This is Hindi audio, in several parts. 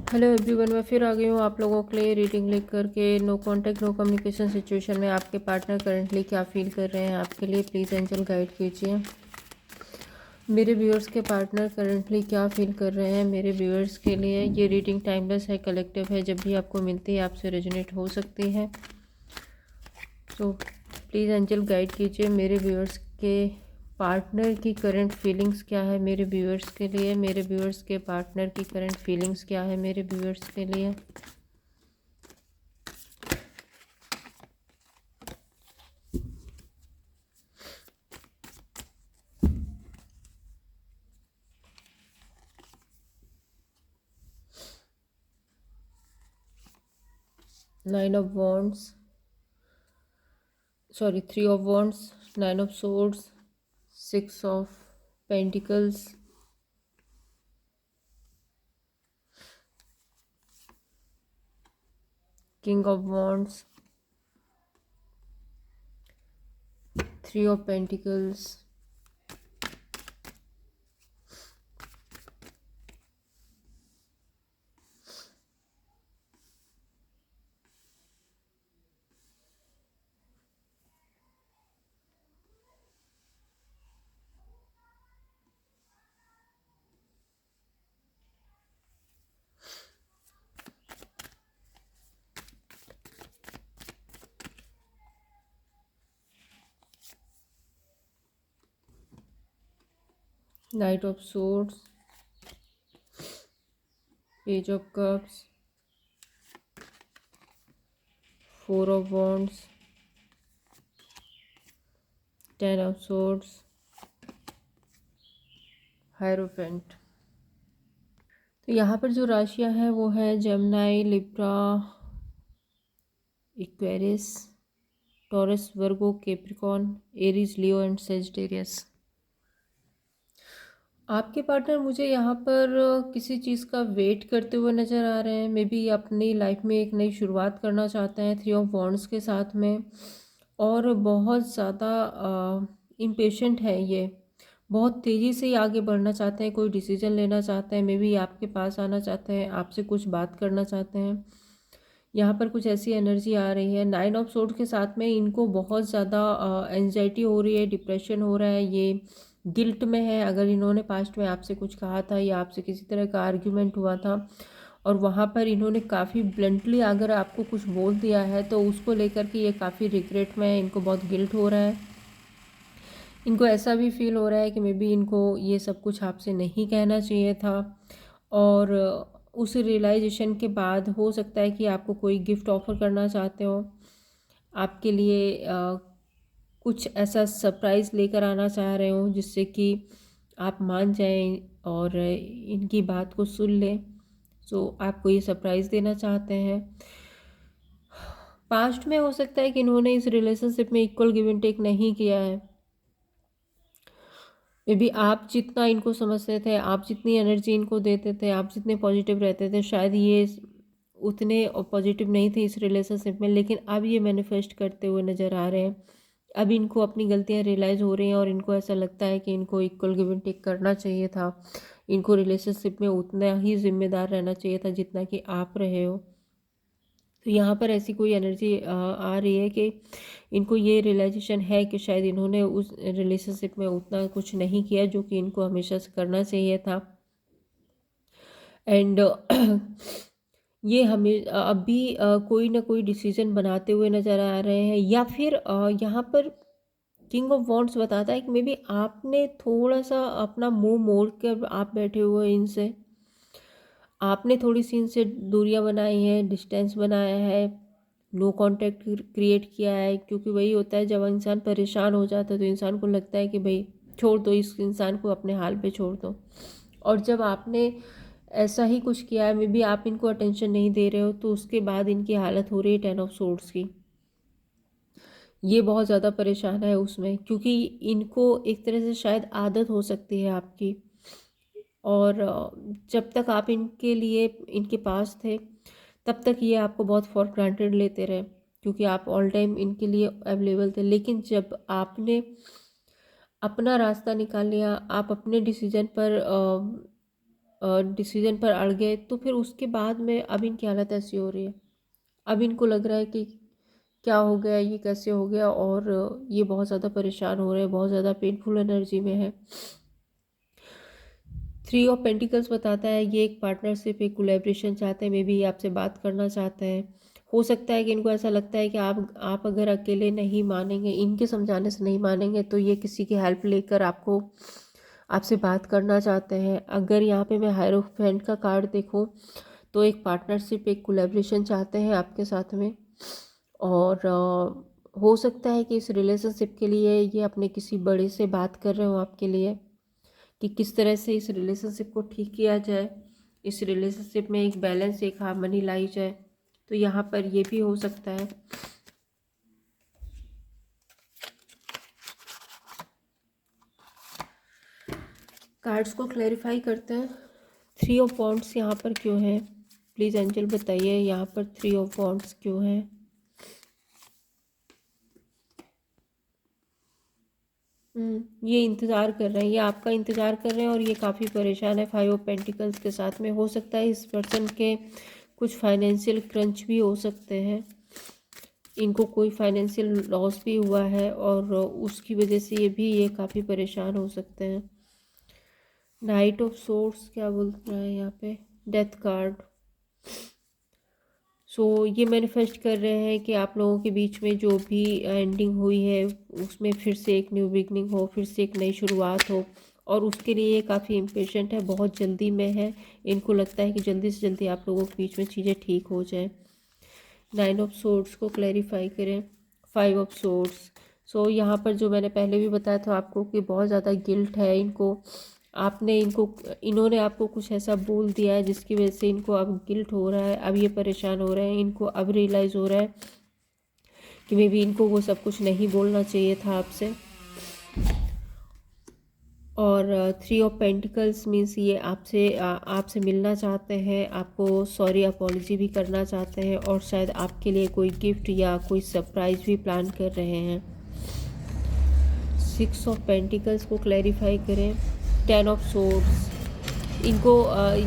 हेलो एवरीवन, मैं फिर आ गई हूँ आप लोगों के लिए रीडिंग लेकर के। No contact no communication situation में आपके पार्टनर करंटली क्या फील कर रहे हैं आपके लिए, प्लीज़ एंजल गाइड कीजिए। मेरे व्यूअर्स के पार्टनर करंटली क्या फील कर रहे हैं मेरे व्यूअर्स के लिए। ये रीडिंग टाइमलेस है, कलेक्टिव है, जब भी आपको मिलती है आपसे रेजोनेट हो सकती है। तो प्लीज़ एंजल गाइड कीजिए मेरे व्यूअर्स के पार्टनर की करंट फीलिंग्स क्या है मेरे व्यूअर्स के लिए। मेरे व्यूअर्स के पार्टनर की करंट फीलिंग्स क्या है मेरे व्यूअर्स के लिए। 9 of Wands, sorry, 3 of Wands, 9 of Swords, 6 of Pentacles, King of Wands, 3 of Pentacles, Knight of Swords, Page of Cups, 4 of Wands, 10 of Swords, Hierophant। तो यहाँ पर जो राशियाँ हैं वो है Gemini, Libra, Aquarius, taurus, Virgo, Capricorn, Aries, Leo and Sagittarius. आपके पार्टनर मुझे यहाँ पर किसी चीज़ का वेट करते हुए नज़र आ रहे हैं। मे बी अपनी लाइफ में एक नई शुरुआत करना चाहते हैं 3 of Wands के साथ में, और बहुत ज़्यादा इम्पेशेंट है ये। बहुत तेज़ी से ही आगे बढ़ना चाहते हैं, कोई डिसीजन लेना चाहते हैं, मे बी आपके पास आना चाहते हैं, आपसे कुछ बात करना चाहते हैं। यहाँ पर कुछ ऐसी एनर्जी आ रही है। 9 of Swords के साथ में इनको बहुत ज़्यादा एंजाइटी हो रही है, डिप्रेशन हो रहा है, ये गिल्ट में है। अगर इन्होंने पास्ट में आपसे कुछ कहा था या आपसे किसी तरह का आर्ग्यूमेंट हुआ था और वहाँ पर इन्होंने काफ़ी ब्लंटली अगर आपको कुछ बोल दिया है तो उसको लेकर के ये काफ़ी रिग्रेट में है, इनको बहुत गिल्ट हो रहा है। इनको ऐसा भी फील हो रहा है कि मे बी इनको ये सब कुछ आपसे नहीं कहना चाहिए था, और उस रियलाइजेशन के बाद हो सकता है कि आपको कोई गिफ्ट ऑफर करना चाहते हो, आपके लिए कुछ ऐसा सरप्राइज़ लेकर आना चाह रहे हो जिससे कि आप मान जाएं और इनकी बात को सुन लें। सो आपको ये सरप्राइज़ देना चाहते हैं। पास्ट में हो सकता है कि इन्होंने इस रिलेशनशिप में इक्वल गिव एंड टेक नहीं किया है। मे बी आप जितना इनको समझते थे, आप जितनी एनर्जी इनको देते थे, आप जितने पॉजिटिव रहते थे, शायद ये उतने पॉजिटिव नहीं थे इस रिलेशनशिप में, लेकिन अब ये मैनिफेस्ट करते हुए नज़र आ रहे हैं। अब इनको अपनी गलतियां रियलाइज़ हो रही हैं और इनको ऐसा लगता है कि इनको इक्वल गिव एंड टेक करना चाहिए था। इनको रिलेशनशिप में उतना ही जिम्मेदार रहना चाहिए था जितना कि आप रहे हो। तो यहाँ पर ऐसी कोई एनर्जी आ रही है कि इनको ये रियलाइजेशन है कि शायद इन्होंने उस रिलेशनशिप में उतना कुछ नहीं किया जो कि इनको हमेशा से करना चाहिए था। एंड ये हमें अभी कोई ना कोई डिसीजन बनाते हुए नज़र आ रहे हैं, या फिर यहाँ पर किंग ऑफ वॉन्ड्स बताता है कि मे बी आपने थोड़ा सा अपना मुंह मोड़ कर आप बैठे हुए इनसे, आपने थोड़ी सी इनसे दूरियां बनाई हैं, डिस्टेंस बनाया है, नो कांटेक्ट क्रिएट किया है। क्योंकि वही होता है, जब इंसान परेशान हो जाता है तो इंसान को लगता है कि भाई छोड़ दो इस इंसान को, अपने हाल पे छोड़ दो। और जब आपने ऐसा ही कुछ किया है, मे बी आप इनको अटेंशन नहीं दे रहे हो, तो उसके बाद इनकी हालत हो रही है 10 of Swords की। ये बहुत ज़्यादा परेशान है उसमें, क्योंकि इनको एक तरह से शायद आदत हो सकती है आपकी, और जब तक आप इनके लिए इनके पास थे तब तक ये आपको बहुत फॉर ग्रांटेड लेते रहे, क्योंकि आप ऑल टाइम इनके लिए अवेलेबल थे। लेकिन जब आपने अपना रास्ता निकाल लिया, आप अपने डिसीजन पर डिसीजन पर अड़ गए, तो फिर उसके बाद में अब इनकी हालत ऐसी हो रही है। अब इनको लग रहा है कि क्या हो गया, ये कैसे हो गया, और ये बहुत ज़्यादा परेशान हो रहे हैं, बहुत ज़्यादा पेनफुल एनर्जी में है। 3 ऑफ पेंटिकल्स बताता है ये एक पार्टनरशिप, एक कोलैबोरेशन चाहते हैं, मे बी आपसे बात करना चाहते हैं। हो सकता है कि इनको ऐसा लगता है कि आप अगर अकेले नहीं मानेंगे, इनके समझाने से नहीं मानेंगे, तो ये किसी की हेल्प लेकर आपसे बात करना चाहते हैं। अगर यहाँ पे मैं हायरोफेंट का कार्ड देखूँ तो एक पार्टनरशिप, एक कोलैबोरेशन चाहते हैं आपके साथ में। और हो सकता है कि इस रिलेशनशिप के लिए ये अपने किसी बड़े से बात कर रहे हो आपके लिए, कि किस तरह से इस रिलेशनशिप को ठीक किया जाए, इस रिलेशनशिप में एक बैलेंस, एक हार्मनी लाई जाए। तो यहाँ पर ये भी हो सकता है। कार्ड्स को क्लैरिफाई करते हैं। 3 ऑफ वॉन्ड्स यहाँ पर क्यों है? प्लीज़ एंजल बताइए यहाँ पर 3 ऑफ वॉन्ड्स क्यों है? ये इंतज़ार कर रहे हैं, ये आपका इंतज़ार कर रहे हैं, और ये काफ़ी परेशान है 5 ऑफ पेंटिकल्स के साथ में। हो सकता है इस पर्सन के कुछ फाइनेंशियल क्रंच भी हो सकते हैं, इनको कोई फाइनेंशियल लॉस भी हुआ है, और उसकी वजह से ये काफ़ी परेशान हो सकते हैं। नाइट ऑफ सोर्स क्या बोल रहा है यहाँ पे? Death card. ये मैनिफेस्ट कर रहे हैं कि आप लोगों के बीच में जो भी एंडिंग हुई है उसमें फिर से एक न्यू बिगनिंग हो, फिर से एक नई शुरुआत हो, और उसके लिए ये काफ़ी इम्पेशेंट है, बहुत जल्दी में है। इनको लगता है कि जल्दी से जल्दी आप लोगों के बीच में चीज़ें ठीक हो जाएं। 9 ऑफ सोर्ड्स को क्लैरिफाई करें। 5 ऑफ सोर्ड्स। यहाँ पर जो मैंने पहले भी बताया था आपको कि बहुत ज़्यादा गिल्ट है इनको, इन्होंने आपको कुछ ऐसा बोल दिया है जिसकी वजह से इनको अब गिल्ट हो रहा है, अब ये परेशान हो रहे हैं। इनको अब रियलाइज़ हो रहा है कि मे बी इनको वो सब कुछ नहीं बोलना चाहिए था आपसे। और 3 ऑफ पेंटिकल्स मीन्स ये आपसे मिलना चाहते हैं, आपको सॉरी अपॉलॉजी भी करना चाहते हैं, और शायद आपके लिए कोई गिफ्ट या कोई सरप्राइज़ भी प्लान कर रहे हैं। 6 ऑफ पेंटिकल्स को क्लैरिफाई करें। 10 ऑफ सोर्ड्स। इनको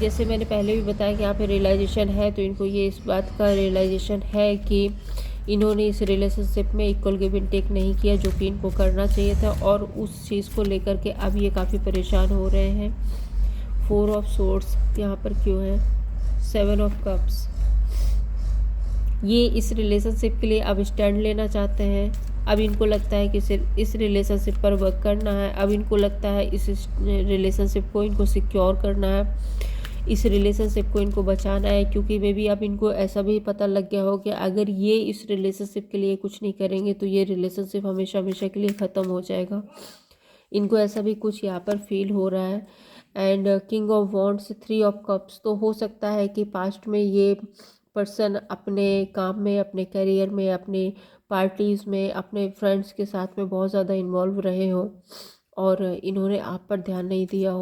जैसे मैंने पहले भी बताया कि यहाँ पे रियलाइजेशन है, तो इनको ये इस बात का रियलाइजेशन है कि इन्होंने इस रिलेशनशिप में इक्वल गिव एंड टेक नहीं किया, जो कि इनको करना चाहिए था, और उस चीज़ को लेकर के अब ये काफ़ी परेशान हो रहे हैं। 4 ऑफ सोर्ड्स यहाँ पर क्यों है? 7 ऑफ कप्स। ये इस रिलेशनशिप के लिए अब स्टैंड लेना चाहते हैं। अब इनको लगता है कि सिर्फ इस रिलेशनशिप पर वर्क करना है। अब इनको लगता है इस रिलेशनशिप को इनको सिक्योर करना है, इस रिलेशनशिप को इनको बचाना है, क्योंकि मे बी अब इनको ऐसा भी पता लग गया हो कि अगर ये इस रिलेशनशिप के लिए कुछ नहीं करेंगे तो ये रिलेशनशिप हमेशा हमेशा के लिए ख़त्म हो जाएगा। इनको ऐसा भी कुछ यहाँ पर फील हो रहा है। And king of wands, 3 of cups. तो हो सकता है कि पास्ट में ये पर्सन अपने काम में, अपने करियर में, अपने पार्टीज़ में, अपने फ्रेंड्स के साथ में बहुत ज़्यादा इन्वॉल्व रहे हों, और इन्होंने आप पर ध्यान नहीं दिया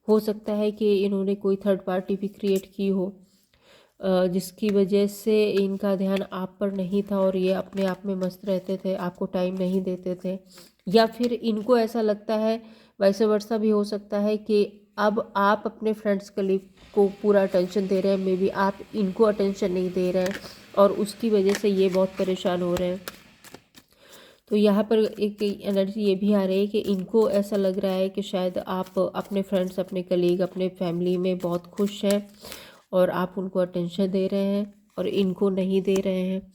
हो सकता है कि इन्होंने कोई थर्ड पार्टी भी क्रिएट की हो, जिसकी वजह से इनका ध्यान आप पर नहीं था, और ये अपने आप में मस्त रहते थे, आपको टाइम नहीं देते थे। या फिर इनको ऐसा लगता है, वैसे वर्षा भी हो सकता है कि अब आप अपने फ्रेंड्स कलीग को पूरा अटेंशन दे रहे हैं, मे बी आप इनको अटेंशन नहीं दे रहे हैं, और उसकी वजह से ये बहुत परेशान हो रहे हैं। तो यहाँ पर एक एनर्जी ये भी आ रही है कि इनको ऐसा लग रहा है कि शायद आप अपने फ्रेंड्स, अपने कलीग, अपने फैमिली में बहुत खुश हैं, और आप उनको अटेंशन दे रहे हैं और इनको नहीं दे रहे हैं।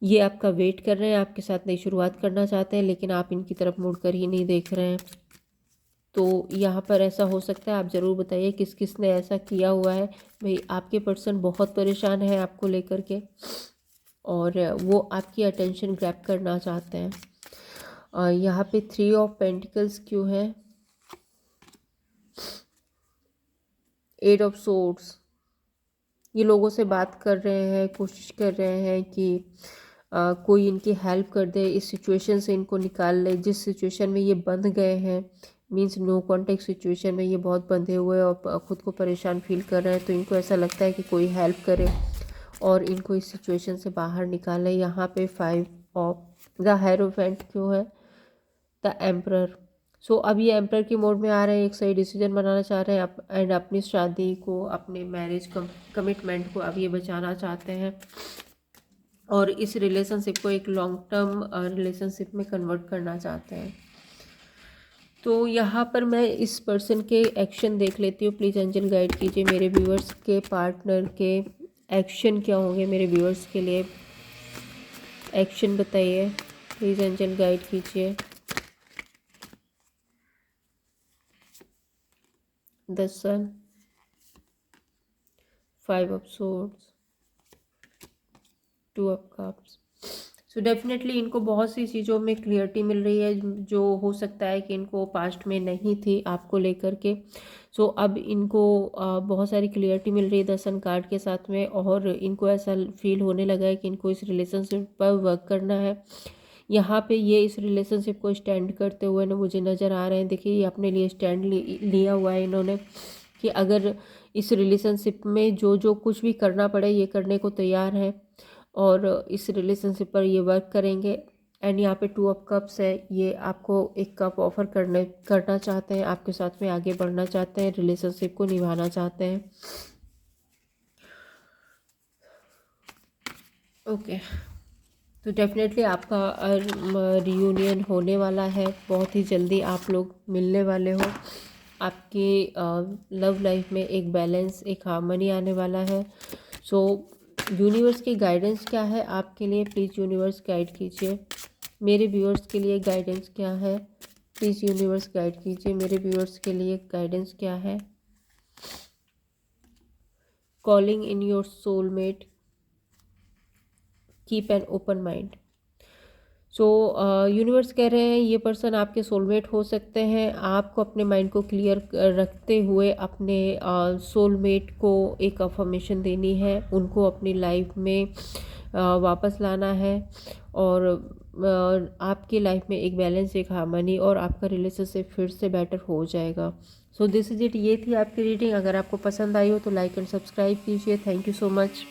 ये आपका वेट कर रहे हैं, आपके साथ नई शुरुआत करना चाहते हैं, लेकिन आप इनकी तरफ मुड़कर ही नहीं देख रहे हैं। तो यहाँ पर ऐसा हो सकता है। आप ज़रूर बताइए किस किस ने ऐसा किया हुआ है। भाई आपके पर्सन बहुत परेशान है आपको लेकर के, और वो आपकी अटेंशन ग्रैब करना चाहते हैं। यहाँ पे 3 ऑफ पेंटिकल्स क्यों है? 8 ऑफ सोर्ड्स। ये लोगों से बात कर रहे हैं, कोशिश कर रहे हैं कि कोई इनकी हेल्प कर दे, इस सिचुएशन से इनको निकाल ले, जिस सिचुएशन में ये बंध गए हैं, मींस नो कॉन्टेक्ट सिचुएशन में ये बहुत बंधे हुए और ख़ुद को परेशान फील कर रहे हैं। तो इनको ऐसा लगता है कि कोई हेल्प करे और इनको इस सिचुएशन से बाहर निकाले। यहाँ पे 5 ऑफ द हेरोफेंट क्यों है? The emperor. सो अब ये एम्पर के मोड में आ रहे हैं, एक सही डिसीजन बनाना चाह रहे हैं एंड अपनी शादी को, अपने मैरिज कमिटमेंट को अब ये बचाना चाहते हैं और इस रिलेशनशिप को एक लॉन्ग टर्म रिलेशनशिप में कन्वर्ट करना चाहते हैं। तो यहाँ पर मैं इस पर्सन के एक्शन देख लेती हूँ। प्लीज़ एंजल गाइड कीजिए मेरे व्यूअर्स के पार्टनर के एक्शन क्या होंगे, मेरे व्यूअर्स के लिए एक्शन बताइए। प्लीज़ एंजल गाइड कीजिए। The sun, 5 of swords, 2 of cups. So definitely इनको बहुत सी चीज़ों में क्लियरिटी मिल रही है जो हो सकता है कि इनको पास्ट में नहीं थी आपको लेकर के। सो अब इनको बहुत सारी क्लियरिटी मिल रही है 10 सन कार्ड के साथ में, और इनको ऐसा फील होने लगा है कि इनको इस रिलेशनशिप पर वर्क करना है। यहाँ पे ये इस रिलेशनशिप को स्टैंड करते हुए ना मुझे नज़र आ रहे हैं। देखिए ये अपने लिए स्टैंड लिया हुआ है इन्होंने कि अगर इस रिलेशनशिप में जो जो कुछ भी करना पड़े ये करने को तैयार है और इस रिलेशनशिप पर ये वर्क करेंगे। एंड यहाँ पे 2 ऑफ कप्स है, ये आपको एक कप ऑफर करना चाहते हैं, आपके साथ में आगे बढ़ना चाहते हैं, रिलेशनशिप को निभाना चाहते हैं। ओके तो डेफिनेटली आपका रियूनियन होने वाला है, बहुत ही जल्दी आप लोग मिलने वाले हो। आपकी लव लाइफ में एक बैलेंस, एक हार्मनी आने वाला है। सो यूनिवर्स की गाइडेंस क्या है आपके लिए, प्लीज़ यूनिवर्स गाइड कीजिए। मेरे व्यूअर्स के लिए गाइडेंस क्या है, प्लीज़ यूनिवर्स गाइड कीजिए। मेरे व्यूअर्स के लिए गाइडेंस क्या है। Calling in your soulmate, keep an open mind. So universe कह रहे हैं ये पर्सन आपके सोलमेट हो सकते हैं। आपको अपने माइंड को क्लियर रखते हुए अपने सोलमेट को एक अफर्मेशन देनी है, उनको अपनी लाइफ में वापस लाना है और आपकी लाइफ में एक बैलेंस, एक हार्मनी और आपका रिलेशनशिप फिर से बेटर हो जाएगा। So this is it. ये थी आपकी रीडिंग। अगर आपको पसंद आई हो तो लाइक एंड सब्सक्राइब कीजिए। Thank you so much.